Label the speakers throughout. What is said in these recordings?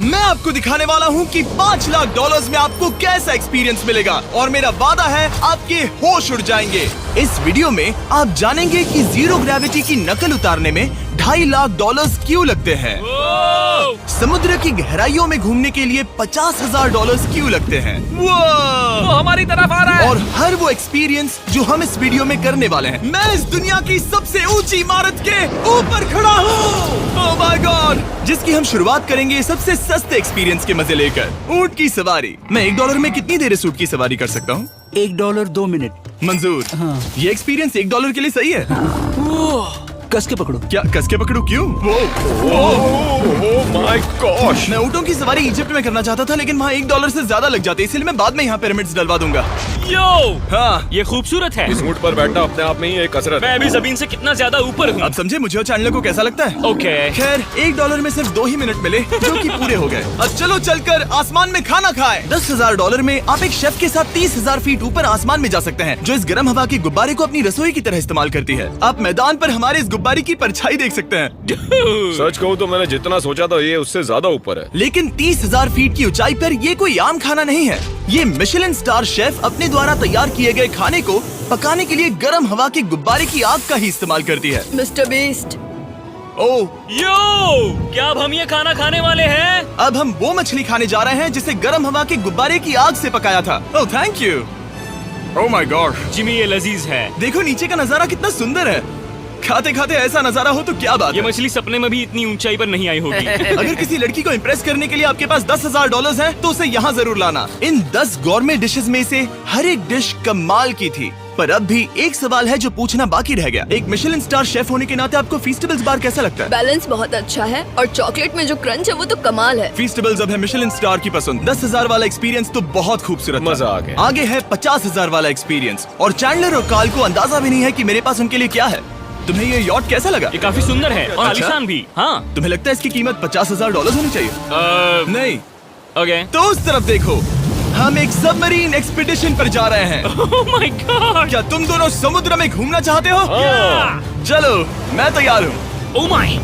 Speaker 1: मैं आपको दिखाने वाला हूँ कि 5 लाख डॉलर्स में आपको कैसा एक्सपीरियंस मिलेगा और मेरा वादा है आपके होश उड़ जाएंगे। इस वीडियो में आप जानेंगे कि जीरो ग्रेविटी की नकल उतारने में 2.5 लाख डॉलर्स क्यों लगते हैं, समुद्र की गहराइयों में घूमने के लिए 50,000 डॉलर्स क्यों लगते हैं,
Speaker 2: वो हमारी तरफ आ रहा है।
Speaker 1: और हर वो एक्सपीरियंस जो हम इस वीडियो में करने वाले हैं। मैं इस दुनिया की सबसे ऊंची इमारत के ऊपर खड़ा हूँ, ओह माय गॉड, जिसकी हम शुरुआत करेंगे सबसे सस्ते एक्सपीरियंस के मजे लेकर, ऊंट की सवारी। मैं $1 में कितनी देर इस ऊंट की सवारी कर सकता हूँ?
Speaker 3: $1 2 मिनट।
Speaker 1: मंजूर।
Speaker 3: हाँ।
Speaker 1: ये एक्सपीरियंस $1 के लिए सही है।
Speaker 3: कस के पकड़ो।
Speaker 1: क्या कस के पकड़ू? क्यों?
Speaker 2: My gosh.
Speaker 1: मैं ऊँटों की सवारी इजिप्ट में करना चाहता था, लेकिन वहाँ $1 से ज्यादा लग जाते, इसलिए मैं बाद में यहाँ पिरामिड्स डलवा दूंगा।
Speaker 4: यो,
Speaker 1: हाँ,
Speaker 4: ये खूबसूरत है।
Speaker 2: इस ऊंट पर बैठना अपने आप में ही एक कसरत
Speaker 4: मैं
Speaker 2: है।
Speaker 4: अभी जमीन से कितना ज्यादा ऊपर हूँ।
Speaker 1: अब समझे मुझे और चैनल को कैसा लगता है?
Speaker 4: ओके।
Speaker 1: खैर, $1 में सिर्फ 2 ही मिनट मिले, जो कि पूरे हो गए। अब चलो चलकर आसमान में खाना खाएं। $10,000 में आप एक शेफ के साथ 30,000 फीट ऊपर आसमान में जा सकते हैं, जो इस गर्म हवा के गुब्बारे को अपनी रसोई की तरह इस्तेमाल करती है। आप मैदान पर हमारे इस गुब्बारे की परछाई देख सकते हैं।
Speaker 2: सच कहूँ तो मैंने जितना सोचा था ये उससे ज्यादा ऊपर है।
Speaker 1: लेकिन 30,000 फीट की ऊंचाई पर ये कोई आम खाना नहीं है। ये मिशेलिन स्टार शेफ अपने द्वारा तैयार किए गए खाने को पकाने के लिए गर्म हवा के गुब्बारे की आग का ही इस्तेमाल करती है।
Speaker 5: मिस्टर बीस्ट,
Speaker 1: ओह,
Speaker 4: यो, क्या अब हम ये खाना खाने वाले हैं?
Speaker 1: अब हम वो मछली खाने जा रहे हैं जिसे गर्म हवा के गुब्बारे की आग से पकाया था। Oh thank you. Oh my God,
Speaker 4: Jimmy ये लजीज है।
Speaker 1: देखो नीचे का नजारा कितना सुंदर है। खाते खाते ऐसा नजारा हो तो क्या बात
Speaker 4: ये
Speaker 1: है।
Speaker 4: मछली सपने में भी इतनी ऊंचाई पर नहीं आई होगी।
Speaker 1: अगर किसी लड़की को इम्प्रेस करने के लिए आपके पास $10,000 है तो उसे यहाँ जरूर लाना। इन 10 गौरमेट डिशेस में से हर एक डिश कमाल की थी, पर अब भी एक सवाल है जो पूछना बाकी रह गया। एक मिशेलिन स्टार शेफ होने के नाते आपको फीस्टेबल्स बार कैसा लगता है?
Speaker 5: बैलेंस बहुत अच्छा है और चॉकलेट में जो क्रंच है वो तो कमाल है।
Speaker 1: फीस्टेबल्स अब है मिशेलिन स्टार की पसंद। 10,000 वाला एक्सपीरियंस तो बहुत खूबसूरत था।
Speaker 2: मजा आ गया।
Speaker 1: आगे है 50,000 वाला एक्सपीरियंस, और चैंडलर और कार्ल को अंदाजा भी नहीं है कि मेरे पास उनके लिए क्या है। तुम्हें ये यॉट कैसा लगा?
Speaker 4: ये काफी सुंदर है और
Speaker 1: अच्छा?
Speaker 4: आलीशान भी। हाँ।
Speaker 1: तुम्हें लगता है इसकी कीमत $50,000 होनी चाहिए? नहीं।
Speaker 4: ओके।
Speaker 1: तो उस तरफ देखो, हम एक सबमरीन एक्सपीडिशन पर जा रहे हैं।
Speaker 4: Oh my God.
Speaker 1: क्या तुम दोनों समुद्र में घूमना चाहते हो? चलो, मैं तैयार हूँ।
Speaker 4: Oh my.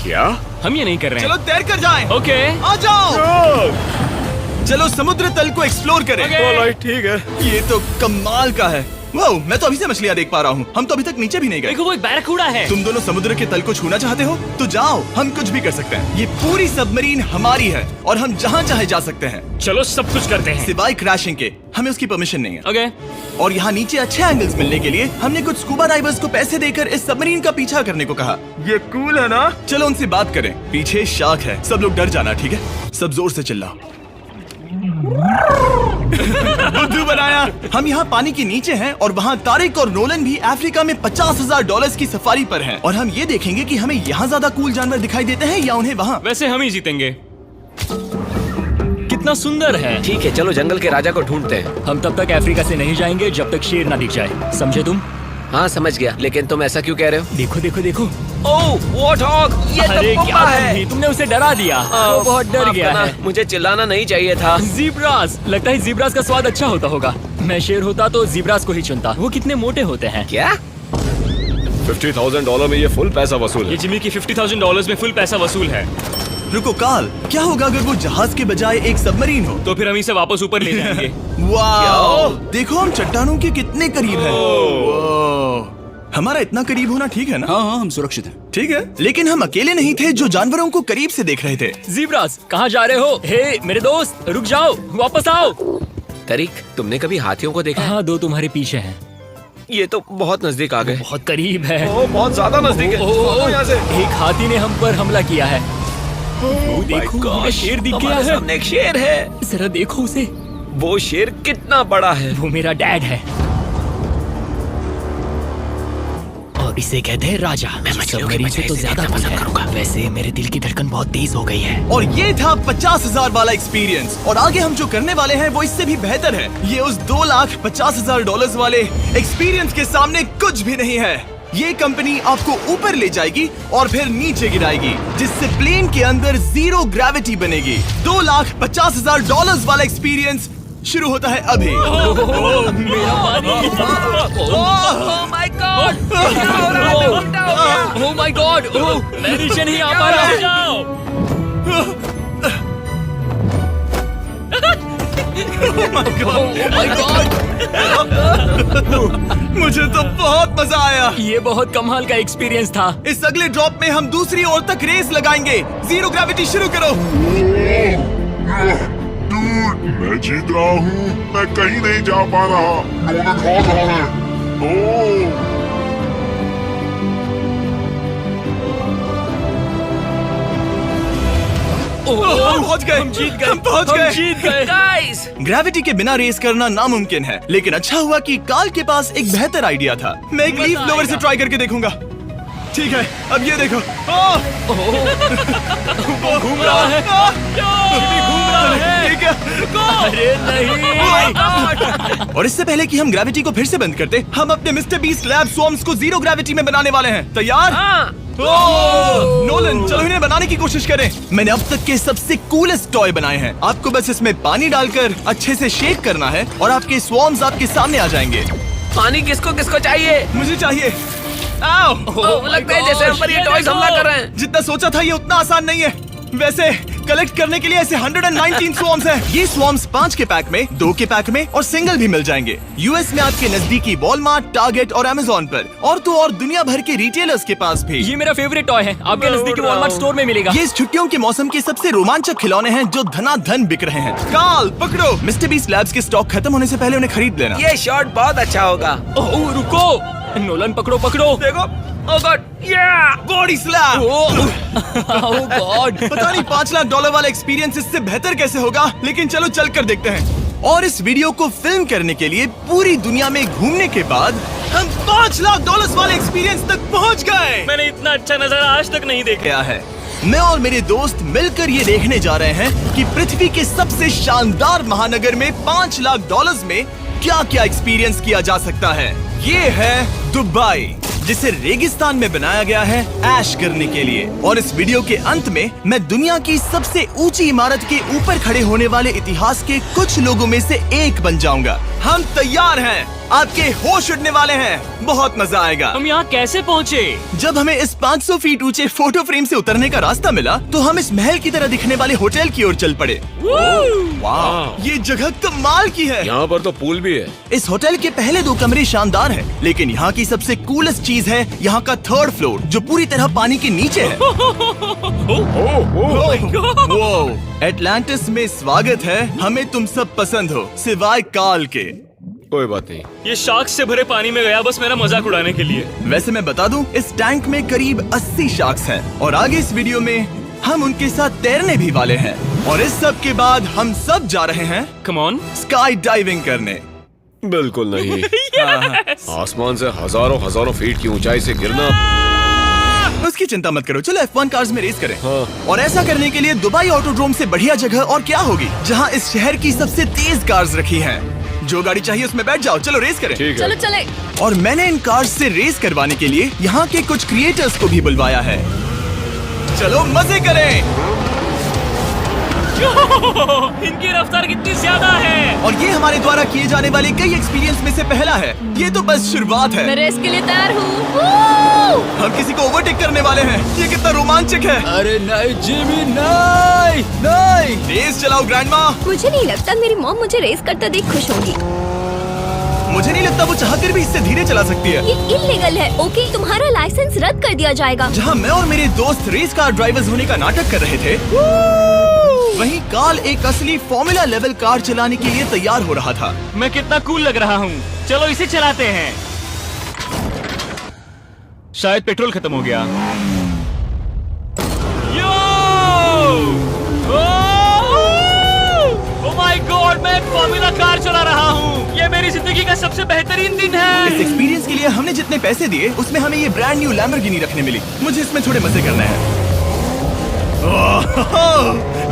Speaker 2: क्या?
Speaker 4: हम ये नहीं कर रहे
Speaker 1: चलो
Speaker 4: हैं।
Speaker 1: तैर कर जाएं।
Speaker 4: ओके।
Speaker 1: आ जाओ। चलो समुद्र तल को एक्सप्लोर करें।
Speaker 4: ओके।
Speaker 2: ऑलराइट, ठीक है।
Speaker 1: ये तो कमाल का है। वाओ, मैं तो अभी से मछलियाँ देख पा रहा हूँ। हम तो अभी तक नीचे भी नहीं गए।
Speaker 4: देखो वो एक बैरकूडा है।
Speaker 1: तुम दोनों समुद्र के तल को छूना चाहते हो तो जाओ, हम कुछ भी कर सकते हैं। ये पूरी सबमरीन हमारी है और हम जहाँ चाहे जा सकते हैं,
Speaker 4: चलो सब कुछ करते हैं।
Speaker 1: सिवाय क्रैशिंग के। हमें उसकी परमिशन नहीं है।
Speaker 4: ओके।
Speaker 1: और यहाँ नीचे अच्छे एंगल्स मिलने के लिए हमने कुछ स्कूबा डाइवर्स को पैसे देकर इस सबमरीन का पीछा करने को कहा। ये कूल है ना? चलो उनसे बात करें। पीछे शार्क है, सब लोग डर जाना, ठीक है? सब जोर से चिल्लाओ। बुद्धू बनाया। हम यहाँ पानी के नीचे हैं और वहाँ तारिक और नोलन भी अफ्रीका में $50,000 की सफारी पर हैं। और हम ये देखेंगे कि हमें यहाँ ज्यादा कूल जानवर दिखाई देते हैं या उन्हें वहाँ।
Speaker 4: वैसे हम ही जीतेंगे। कितना सुंदर है।
Speaker 6: ठीक है, चलो जंगल के राजा को ढूंढते हैं।
Speaker 3: हम तब तक अफ्रीका से नहीं जाएंगे जब तक शेर ना दिख जाए, समझे तुम?
Speaker 6: हाँ समझ गया, लेकिन तुम ऐसा क्यों कह रहे हो?
Speaker 3: देखो देखो देखो।
Speaker 6: ओह वॉर्थॉग, ये
Speaker 3: अरे
Speaker 6: तो
Speaker 3: क्या
Speaker 6: पुप्पा है।
Speaker 3: तुम तुमने उसे डरा दिया। वो बहुत डर
Speaker 6: माफ
Speaker 3: गया
Speaker 6: करना,
Speaker 3: है।
Speaker 6: मुझे चिल्लाना नहीं चाहिए था।
Speaker 3: जीब्रास, लगता है जीब्रास का स्वाद अच्छा होता होगा। मैं शेर होता तो जीब्रास को ही चुनता। वो कितने मोटे होते हैं।
Speaker 6: क्या?
Speaker 2: $50,000 में ये फुल पैसा वसूल
Speaker 4: ये
Speaker 2: है।
Speaker 4: जिमी की $50,000 में फुल पैसा वसूल है।
Speaker 1: रुको कार्ल, क्या होगा अगर वो जहाज के बजाय एक सबमरीन हो?
Speaker 4: तो फिर हम इसे वापस ऊपर ले जाएंगे।
Speaker 1: वाह, देखो हम चट्टानों के कितने करीब हैं। वाह, हमारा इतना करीब होना ठीक है ना?
Speaker 3: हाँ हाँ, हम सुरक्षित हैं।
Speaker 1: ठीक है, लेकिन हम अकेले नहीं थे जो जानवरों को करीब से देख रहे थे।
Speaker 3: जीब्रास, कहाँ जा रहे हो? हे मेरे दोस्त, रुक जाओ, वापस आओ।
Speaker 6: तरीक, तुमने कभी हाथियों को देखा है?
Speaker 3: हाँ, 2 तुम्हारे पीछे हैं।
Speaker 6: ये तो बहुत नजदीक आ गए।
Speaker 3: बहुत करीब है।
Speaker 2: ओह, बहुत ज्यादा नजदीक है। भागो यहाँ से।
Speaker 3: एक हाथी ने हम पर हमला किया है। वो देखो, हमें शेर दिख गया
Speaker 6: हमारे
Speaker 3: है।
Speaker 6: सामने एक शेर है।
Speaker 3: जरा देखो उसे।
Speaker 6: वो शेर कितना बड़ा है।
Speaker 3: वो मेरा डैड है और इसे कहते हैं राजा। मैं
Speaker 6: मछलियों
Speaker 3: से तो ज्यादा पसंद करूंगा। वैसे मेरे दिल की धड़कन बहुत तेज हो गई है।
Speaker 1: और ये था 50,000 वाला एक्सपीरियंस, और आगे हम जो करने वाले हैं वो इससे भी बेहतर है। ये उस $2,50,000 वाले एक्सपीरियंस के सामने कुछ भी नहीं है। ये कंपनी आपको ऊपर ले जाएगी और फिर नीचे गिराएगी, जिससे प्लेन के अंदर जीरो ग्रेविटी बनेगी। $2,50,000 वाला एक्सपीरियंस शुरू होता है अभी।
Speaker 3: मेरा पानी।
Speaker 6: Oh my God!
Speaker 3: Oh my God! मैं नीचे नहीं आ पा रहा।
Speaker 4: जाओ।
Speaker 3: Oh my God!
Speaker 1: मुझे तो बहुत मजा आया।
Speaker 3: ये बहुत कमाल का एक्सपीरियंस था।
Speaker 1: इस अगले ड्रॉप में हम दूसरी ओर तक रेस लगाएंगे। जीरो ग्रेविटी शुरू करो।
Speaker 7: डूड, मैं जीत रहा हूँ। मैं कहीं नहीं जा पा रहा। नोलन हार रहा है। ओह,
Speaker 1: पहुंच गए।
Speaker 3: हम जीत गए।
Speaker 1: हम पहुंच
Speaker 3: हम
Speaker 1: गए।
Speaker 3: जीत गए।
Speaker 6: गाइस,
Speaker 1: ग्रेविटी के बिना रेस करना नामुमकिन है, लेकिन अच्छा हुआ कि काल के पास एक बेहतर आइडिया था। मैं एक लीफ ब्लोअर से ट्राई करके देखूंगा। ठीक है, अब ये देखो।
Speaker 3: घूम रहा है। घूम रहा है।
Speaker 1: ठीक है।
Speaker 3: अरे नहीं।
Speaker 1: और इससे पहले कि हम ग्रेविटी को फिर से बंद करते, हम अपने मिस्टर बीस्ट लैब स्वॉर्म्स को जीरो ग्रेविटी में बनाने वाले हैं। तैयार? नोलन, चलो इन्हें बनाने की कोशिश करें। मैंने अब तक के सबसे कूलेस्ट टॉय बनाए हैं। आपको बस इसमें पानी डालकर अच्छे से शेक करना है और आपके स्वॉर्म्स आपके सामने आ जाएंगे।
Speaker 6: पानी किसको किसको चाहिए?
Speaker 1: मुझे चाहिए। आओ।
Speaker 6: लगता है जैसे हम पर ये टॉयज हमला कर रहे हैं।
Speaker 1: जितना सोचा था ये उतना आसान नहीं है। वैसे कलेक्ट करने के लिए ऐसे 119 स्वॉर्म्स हैं। ये स्वॉर्म्स 5 के पैक में, 2 के पैक में और सिंगल भी मिल जाएंगे। यूएस में आपके नजदीकी वॉलमार्ट, टारगेट और अमेज़न पर, और तो और दुनिया भर के रिटेलर्स के पास भी।
Speaker 3: ये मेरा फेवरेट टॉय है। आपके नजदीकी वॉलमार्ट स्टोर में मिलेगा।
Speaker 1: ये इस छुट्टियों के मौसम के सबसे रोमांचक खिलौने हैं जो धनाधन बिक रहे हैं। काल पकड़ो। मिस्टर बीस्ट लैब्स के स्टॉक खत्म होने से पहले उन्हें खरीद लेना।
Speaker 6: ये शॉट बहुत अच्छा होगा।
Speaker 3: ओह रुको, नोलन पकड़ो पकड़ो।
Speaker 6: देखो, ओह गॉड, या
Speaker 1: बॉडी स्लैम।
Speaker 3: ओह गॉड।
Speaker 1: पता नहीं $5 लाख वाला एक्सपीरियंस इससे बेहतर कैसे होगा, लेकिन चलो चल कर देखते हैं। और इस वीडियो को फिल्म करने के लिए पूरी दुनिया में घूमने के बाद हम $5 लाख वाले एक्सपीरियंस तक पहुंच गए।
Speaker 4: मैंने इतना अच्छा नजारा आज तक नहीं देखा।
Speaker 1: क्या है, मैं और मेरे दोस्त मिलकर ये देखने जा रहे हैं कि पृथ्वी के सबसे शानदार महानगर में $5 लाख में क्या क्या एक्सपीरियंस किया जा सकता है। ये है दुबई, जिसे रेगिस्तान में बनाया गया है ऐश करने के लिए। और इस वीडियो के अंत में मैं दुनिया की सबसे ऊंची इमारत के ऊपर खड़े होने वाले इतिहास के कुछ लोगों में से एक बन जाऊंगा। हम तैयार हैं, आपके होश उड़ने वाले हैं, बहुत मजा आएगा।
Speaker 4: हम यहाँ कैसे पहुँचे?
Speaker 1: जब हमें इस 500 फीट ऊंचे फोटो फ्रेम से उतरने का रास्ता मिला तो हम इस महल की तरह दिखने वाले होटल की ओर चल पड़े। वाह, ये जगह कमाल की है।
Speaker 2: यहाँ पर तो पूल भी है।
Speaker 1: इस होटल के पहले 2 कमरे शानदार हैं, लेकिन यहाँ की सबसे कूलेस्ट चीज है यहाँ का 3rd फ्लोर, जो पूरी तरह पानी के नीचे है। एटलांटिस में स्वागत है। हमें तुम सब पसंद हो, सिवाय काल के।
Speaker 2: कोई बात नहीं।
Speaker 4: ये शार्क से भरे पानी में गया बस मेरा मजाक उड़ाने के लिए।
Speaker 1: वैसे मैं बता दूं, इस टैंक में करीब 80 शार्क्स हैं और आगे इस वीडियो में हम उनके साथ तैरने भी वाले हैं। और इस सब के बाद हम सब जा रहे हैं
Speaker 4: कम ऑन।
Speaker 1: स्काई डाइविंग करने।
Speaker 2: बिल्कुल नहीं। आसमान से हजारों फीट की ऊंचाई से गिरना।
Speaker 1: उसकी चिंता मत करो, चलो F1 कार्स में रेस करें।
Speaker 2: हाँ।
Speaker 1: और ऐसा करने के लिए दुबई ऑटोड्रोम से बढ़िया जगह और क्या होगी, जहां इस शहर की सबसे तेज कार्स रखी हैं। जो गाड़ी चाहिए उसमें बैठ जाओ, चलो रेस करें।
Speaker 2: ठीक है।
Speaker 5: चलो चले।
Speaker 1: और मैंने इन कार्स से रेस करवाने के लिए यहाँ के कुछ क्रिएटर्स को भी बुलवाया है। चलो मजे करें।
Speaker 4: इनकी रफ्तार कितनी ज्यादा है।
Speaker 1: और ये हमारे द्वारा किए जाने वाले कई एक्सपीरियंस में से पहला है। ये तो बस शुरुआत है।
Speaker 5: मैं रेस के लिए तैयार हूँ।
Speaker 1: हम किसी को ओवरटेक करने वाले हैं। ये कितना रोमांचक है।
Speaker 3: अरे नहीं जिमी, नहीं नहीं।
Speaker 1: रेस चलाओ ग्रैंडमा।
Speaker 5: मुझे नहीं लगता मेरी मॉम मुझे रेस करता देख खुश होगी।
Speaker 1: मुझे नहीं लगता वो चाहकर भी इससे धीरे चला सकती है।
Speaker 5: ये इल्लीगल है। ओके, तुम्हारा लाइसेंस रद्द कर दिया जाएगा।
Speaker 1: जहाँ मैं और मेरे दोस्त रेस कार ड्राइवर्स होने का नाटक कर रहे थे, वहीं काल एक असली फॉर्मूला लेवल कार चलाने के लिए तैयार हो रहा था।
Speaker 4: मैं कितना कूल लग रहा हूँ। चलो इसे चलाते हैं। शायद पेट्रोल खत्म हो गया। ओह माय गॉड, मैं एक फॉर्मूला कार चला रहा हूँ। ये मेरी जिंदगी का सबसे बेहतरीन दिन है।
Speaker 1: इस एक्सपीरियंस के लिए हमने जितने पैसे दिए उसमें हमें ये ब्रांड न्यू लैम्बोर्गिनी रखने मिली। मुझे इसमें थोड़े मजे करने हैं।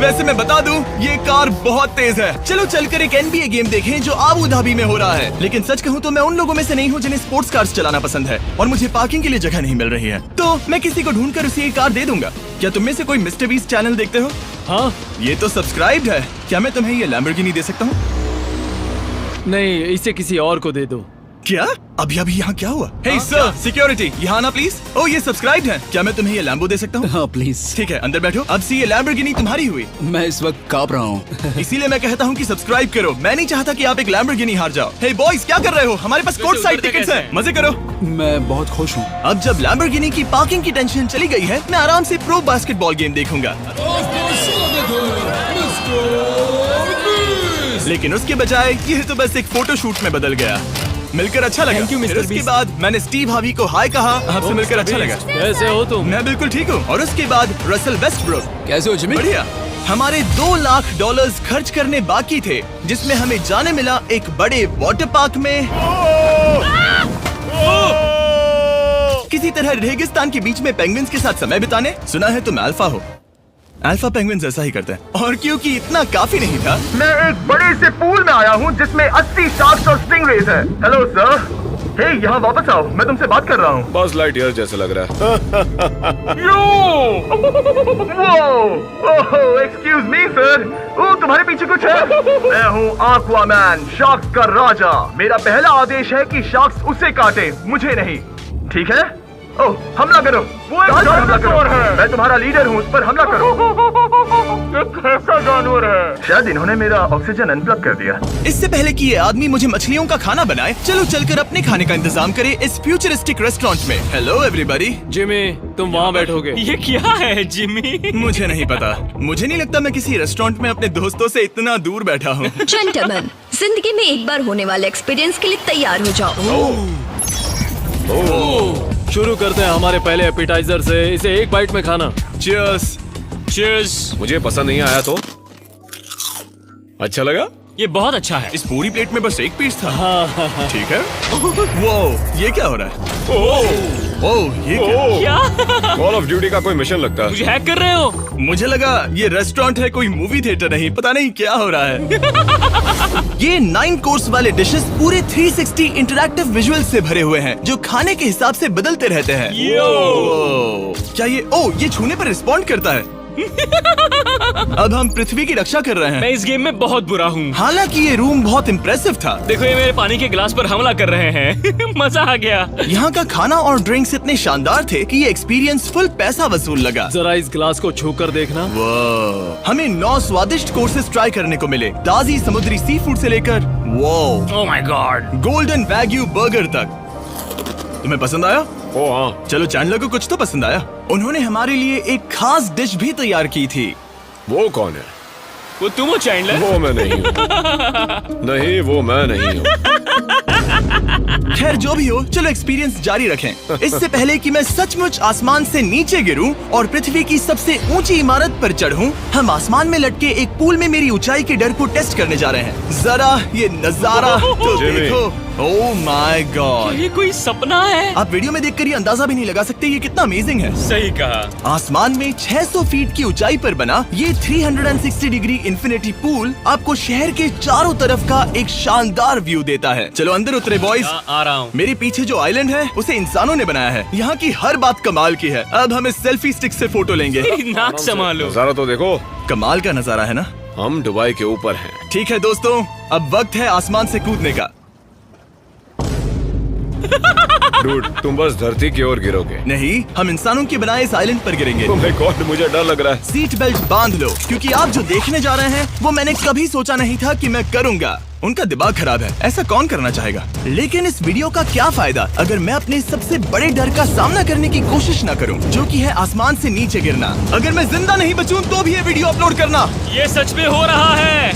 Speaker 1: वैसे मैं बता दूं, ये कार बहुत तेज है। चलो चलकर एक NBA गेम देखें जो आबू धाबी में हो रहा है। लेकिन सच कहूं तो मैं उन लोगों में से नहीं हूं जिन्हें स्पोर्ट्स कार्स चलाना पसंद है और मुझे पार्किंग के लिए जगह नहीं मिल रही है, तो मैं किसी को ढूंढकर उसे ये कार दे दूंगा। क्या तुम में से कोई मिस्टर बीस्ट चैनल देखते हो?
Speaker 3: हाँ,
Speaker 1: ये तो सब्सक्राइब्ड है। क्या मैं तुम्हें ये लैम्बोर्गिनी दे सकता हूँ?
Speaker 8: नहीं, इसे किसी और को दे दो।
Speaker 1: क्या? अभी अभी यहाँ क्या हुआ? हे सर, सिक्योरिटी, यहाँ आना प्लीज। ओह, ये सब्सक्राइब्ड है। क्या मैं तुम्हें ये लैम्बो दे सकता हूँ?
Speaker 8: हाँ प्लीज।
Speaker 1: ठीक है, अंदर बैठो। अब से ये लैम्बोर्गिनी तुम्हारी हुई।
Speaker 8: मैं इस वक्त कांप रहा हूँ।
Speaker 1: इसीलिए मैं कहता हूँ कि सब्सक्राइब करो। मैं नहीं चाहता कि आप एक लैम्बोर्गिनी हार जाओ। हे बॉयज, क्या कर रहे हो? हमारे पास कोर्ट साइड टिकट्स हैं। मजे करो।
Speaker 8: मैं बहुत खुश हूँ।
Speaker 1: अब जब लैम्बोर्गिनी की पार्किंग की टेंशन चली गई है, मैं आराम से प्रो बास्केटबॉल गेम देखूंगा। लेकिन उसके बजाय ये तो बस एक फोटो शूट में बदल गया। मिलकर अच्छा लगा।
Speaker 3: Thank you, Mr.
Speaker 1: फिर उसके
Speaker 3: Beast।
Speaker 1: बाद मैंने स्टीव हार्वी को हाय कहा। आपसे मिलकर अच्छा लगा।
Speaker 8: कैसे हो तुम?
Speaker 1: मैं बिल्कुल ठीक हूँ। और उसके बाद रसल वेस्टब्रुक।
Speaker 8: कैसे हो जिमी?
Speaker 1: बढ़िया। हमारे $2 लाख खर्च करने बाकी थे, जिसमें हमें जाने मिला एक बड़े वाटर पार्क में किसी तरह रेगिस्तान के बीच में पेंगुइन्स के साथ समय बिताने। सुना है तुम अल्फा हो। अल्फा पेंगुइन्स ऐसा ही करते हैं। और क्योंकि इतना काफी नहीं था, मैं एक बड़े से पूल में आया हूँ जिसमें 80 शार्क्स और स्टिंगरेज है। Hello sir. हे, यहाँ वापस आओ, मैं तुमसे बात कर रहा हूँ।
Speaker 2: बस लाइट ईयर जैसे लग रहा है।
Speaker 1: Excuse me sir. ओ, तुम्हारे पीछे कुछ है? मैं हूँ आक्वामैन, शार्क्स का राजा। मेरा पहला आदेश है कि शार्क्स उसे काटे, मुझे नहीं। ठीक है? ओह, हमला करो। वो एक जानवर है। मैं तुम्हारा लीडर हूँ, उस पर हमला करो। एक ऐसा जानवर है। शायद इन्होंने मेरा ऑक्सीजन अनप्लग कर दिया। इससे पहले कि ये आदमी मुझे मछलियों का खाना बनाए, चलो चलकर अपने खाने का इंतजाम करें इस फ्यूचरिस्टिक रेस्टोरेंट में। Hello everybody.
Speaker 8: जिमी, तुम वहाँ बैठोगे।
Speaker 3: ये क्या है जिमी?
Speaker 1: मुझे नहीं पता। मुझे नहीं लगता मैं किसी रेस्टोरेंट में अपने दोस्तों से इतना दूर बैठा हूँ।
Speaker 5: जेंटलमैन, जिंदगी में एक बार होने वाले एक्सपीरियंस के लिए तैयार हो जाओ।
Speaker 8: शुरू करते हैं हमारे पहले एपिटाइजर से। इसे एक बाइट में खाना।
Speaker 1: Cheers।
Speaker 3: Cheers।
Speaker 2: मुझे पसंद नहीं आया तो अच्छा लगा।
Speaker 3: ये बहुत अच्छा है।
Speaker 1: इस पूरी प्लेट में बस एक पीस था। ठीक है। वो ये क्या हो रहा है? ओह, ये क्या?
Speaker 3: क्या?
Speaker 2: कॉल ऑफ ड्यूटी का कोई मिशन लगता है।
Speaker 3: मुझे हैक कर रहे हो?
Speaker 1: मुझे लगा ये रेस्टोरेंट है, कोई मूवी थिएटर नहीं। पता नहीं क्या हो रहा है। ये 9 कोर्स वाले डिशेस पूरे 360 इंटरैक्टिव विजुअल से भरे हुए हैं, जो खाने के हिसाब से बदलते रहते हैं। क्या ये छूने पर रिस्पॉन्ड करता है? अब हम पृथ्वी की रक्षा कर रहे हैं।
Speaker 3: मैं इस गेम में बहुत बुरा हूँ।
Speaker 1: हालांकि ये रूम बहुत इम्प्रेसिव था।
Speaker 3: देखो, ये मेरे पानी के गिलास पर हमला कर रहे हैं। मजा आ गया।
Speaker 1: यहाँ का खाना और ड्रिंक्स इतने शानदार थे कि ये एक्सपीरियंस फुल पैसा वसूल लगा।
Speaker 8: जरा इस गिलास को छूकर देखना।
Speaker 1: हमें 9 स्वादिष्ट कोर्सेस ट्राई करने को मिले, ताजी समुद्री सी फूड से लेकर
Speaker 3: oh my God,
Speaker 1: golden wagyu burger तक। तुम्हें पसंद आया?
Speaker 2: ओ हाँ।
Speaker 1: चलो, चैंडलर को कुछ तो पसंद आया। उन्होंने हमारे लिए एक खास डिश भी तैयार की थी।
Speaker 2: वो कौन है?
Speaker 3: वो तुम हो चैंडलर?
Speaker 2: वो मैं नहीं हूँ। नहीं, वो मैं नहीं हूँ।
Speaker 1: खैर, जो भी हो, चलो एक्सपीरियंस जारी रखें। इससे पहले कि मैं सचमुच आसमान से नीचे गिरूं और पृथ्वी की सबसे ऊंची इमारत पर चढ़ूं, हम आसमान में लटके एक पूल में मेरी ऊंचाई के डर को टेस्ट करने जा रहे हैं। जरा ये नजारा तो
Speaker 2: जिमी।
Speaker 1: देखो। ओह माय गॉड,
Speaker 3: ये कोई सपना है?
Speaker 1: आप वीडियो में देखकर ये अंदाजा भी नहीं लगा सकते ये कितना अमेजिंग है।
Speaker 3: सही कहा।
Speaker 1: आसमान में 600 फीट की ऊंचाई पर बना ये 360 डिग्री इंफिनिटी पूल आपको शहर के चारों तरफ का एक शानदार व्यू देता है। चलो अंदर उतरे बॉयज।
Speaker 3: आ रहा हूँ।
Speaker 1: मेरे पीछे जो आइलैंड है उसे इंसानों ने बनाया है। यहाँ की हर बात कमाल की है। अब हम इस सेल्फी स्टिक से फोटो लेंगे।
Speaker 3: नाक संभालो।
Speaker 2: नजारा तो देखो।
Speaker 1: कमाल का नजारा है ना?
Speaker 2: हम दुबई के ऊपर हैं।
Speaker 1: ठीक है दोस्तों, अब वक्त है आसमान से कूदने का।
Speaker 2: डूड, तुम बस धरती की ओर गिरोगे।
Speaker 1: नहीं, हम इंसानों के बनाए इस आइलैंड पर गिरेंगे।
Speaker 2: Oh my God, मुझे डर लग रहा है।
Speaker 1: सीट बेल्ट बांध लो, क्योंकि आप जो देखने जा रहे हैं वो मैंने कभी सोचा नहीं था कि मैं करूंगा। उनका दिमाग खराब है, ऐसा कौन करना चाहेगा? लेकिन इस वीडियो का क्या फायदा अगर मैं अपने सबसे बड़े डर का सामना करने की कोशिश न करूं, जो कि है आसमान से नीचे गिरना। अगर मैं जिंदा नहीं बचूं तो भी ये वीडियो अपलोड करना।
Speaker 3: ये सच में हो रहा है?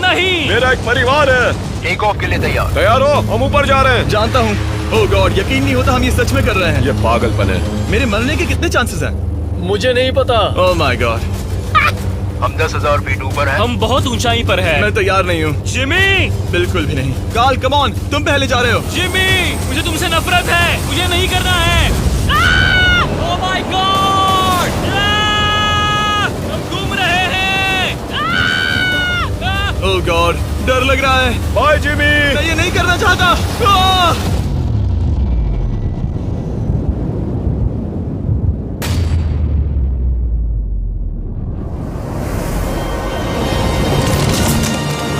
Speaker 3: नहीं।
Speaker 2: मेरा एक परिवार है।
Speaker 1: टेक ऑफ के लिए तैयार।
Speaker 2: तैयार हो? हम ऊपर जा रहे हैं।
Speaker 1: जानता हूँ। ओह गॉड, यकीन नहीं होता हम ये सच में कर रहे हैं।
Speaker 2: ये पागलपन है।
Speaker 1: मेरे मरने के कितने चांसेस हैं?
Speaker 8: मुझे नहीं पता।
Speaker 1: Oh my God.
Speaker 9: हम 10,000 फीट ऊपर हैं।
Speaker 3: हम बहुत ऊंचाई पर हैं।
Speaker 1: मैं तैयार नहीं हूँ।
Speaker 3: जिमी,
Speaker 1: बिल्कुल भी नहीं। कार्ल, कम ऑन, तुम पहले जा रहे हो।
Speaker 3: जिमी, मुझे तुमसे नफरत है। मुझे नहीं करना है। ओह माय गॉड, हम घूम रहे हैं।
Speaker 1: ओह गॉड, डर लग रहा है।
Speaker 2: Bye Jimmy.
Speaker 1: मैं ये नहीं करना चाहता। आह!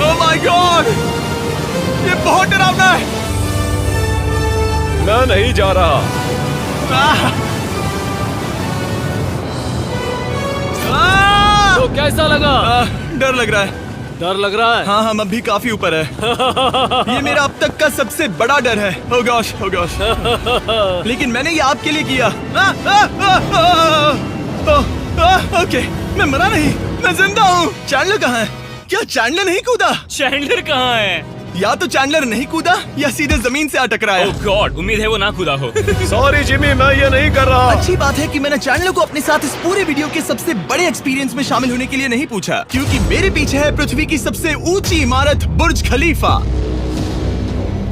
Speaker 1: Oh my God!
Speaker 2: नहीं जा रहा।
Speaker 8: तो कैसा लगा?
Speaker 1: डर लग रहा है।
Speaker 8: डर लग रहा है?
Speaker 1: हाँ हम अभी काफी ऊपर है। ये मेरा अब तक का सबसे बड़ा डर है। Oh gosh, oh gosh। लेकिन मैंने ये आपके लिए किया। ओके, मैं मरा नहीं, मैं जिंदा हूँ। चैंडलर कहाँ है? क्या चैंडलर नहीं कूदा?
Speaker 3: चैंडलर कहाँ है?
Speaker 1: या तो चैंडलर नहीं कूदा या सीधे जमीन से आ टकराया।
Speaker 3: ओह गॉड, उम्मीद है वो ना कूदा हो।
Speaker 2: सॉरी जिमी, मैं ये नहीं कर रहा।
Speaker 1: अच्छी बात है कि मैंने चैंडलर को अपने साथ इस पूरे वीडियो के सबसे बड़े एक्सपीरियंस में शामिल होने के लिए नहीं पूछा, क्योंकि मेरे पीछे है पृथ्वी की सबसे ऊंची इमारत बुर्ज खलीफा।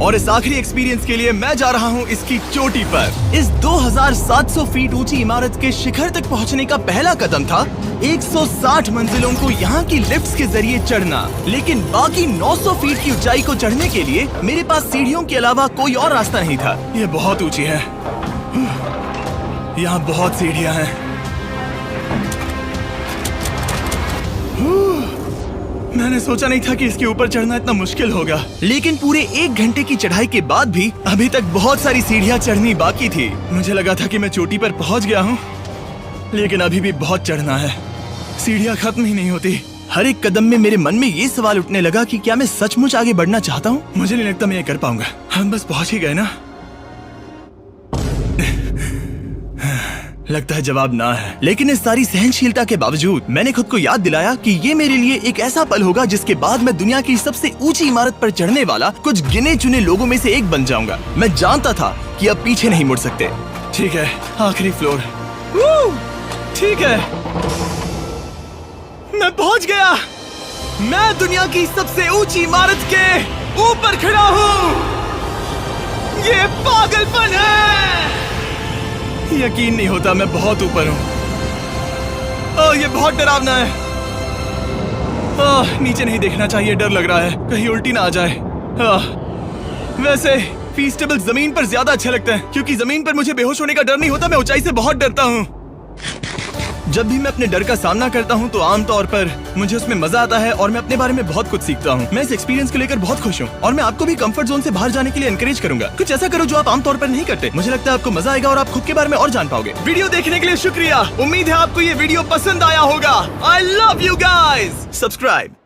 Speaker 1: और इस आखिरी एक्सपीरियंस के लिए मैं जा रहा हूँ इसकी चोटी पर। इस 2700 फीट ऊंची इमारत के शिखर तक पहुँचने का पहला कदम था 160 मंजिलों को यहाँ की लिफ्ट्स के जरिए चढ़ना, लेकिन बाकी 900 फीट की ऊंचाई को चढ़ने के लिए मेरे पास सीढ़ियों के अलावा कोई और रास्ता नहीं था। ये बहुत ऊंची है, यहाँ बहुत सीढ़ियाँ हैं। मैंने सोचा नहीं था कि इसके ऊपर चढ़ना इतना मुश्किल होगा, लेकिन पूरे 1 घंटे की चढ़ाई के बाद भी अभी तक बहुत सारी सीढ़ियाँ चढ़नी बाकी थी। मुझे लगा था कि मैं चोटी पर पहुँच गया हूँ, लेकिन अभी भी बहुत चढ़ना है। सीढ़ियाँ खत्म ही नहीं होती। हर एक कदम में मेरे मन में ये सवाल उठने लगा कि क्या मैं सचमुच आगे बढ़ना चाहता हूँ? मुझे नहीं लगता मैं ये कर पाऊंगा। हम बस पहुँच ही गए ना। लगता है जवाब ना है, लेकिन इस सारी सहनशीलता के बावजूद मैंने खुद को याद दिलाया कि ये मेरे लिए एक ऐसा पल होगा जिसके बाद मैं दुनिया की सबसे ऊंची इमारत पर चढ़ने वाला कुछ गिने चुने लोगों में से एक बन जाऊंगा। मैं जानता था कि अब पीछे नहीं मुड़ सकते। ठीक है, आखिरी फ्लोर। ठीक है, मैं पहुंच गया। मैं दुनिया की सबसे ऊंची इमारत के ऊपर खड़ा हूँ। ये पागलपन है। यकीन नहीं होता, मैं बहुत ऊपर हूँ। ओह, ये बहुत डरावना है। ओह, नीचे नहीं देखना चाहिए, डर लग रहा है कहीं उल्टी ना आ जाए। वैसे फीस्टेबल जमीन पर ज्यादा अच्छे लगते हैं, क्योंकि जमीन पर मुझे बेहोश होने का डर नहीं होता। मैं ऊंचाई से बहुत डरता हूँ। जब भी मैं अपने डर का सामना करता हूँ तो आमतौर पर मुझे उसमें मजा आता है और मैं अपने बारे में बहुत कुछ सीखता हूँ। मैं इस एक्सपीरियंस को लेकर बहुत खुश हूँ और मैं आपको भी कंफर्ट जोन से बाहर जाने के लिए एनकरेज करूंगा। कुछ ऐसा करो जो आप आमतौर पर नहीं करते। मुझे लगता है आपको मजा आएगा और आप खुद के बारे में और जान पाओगे। वीडियो देखने के लिए शुक्रिया। उम्मीद है आपको ये वीडियो पसंद आया होगा। I love you guys. Subscribe.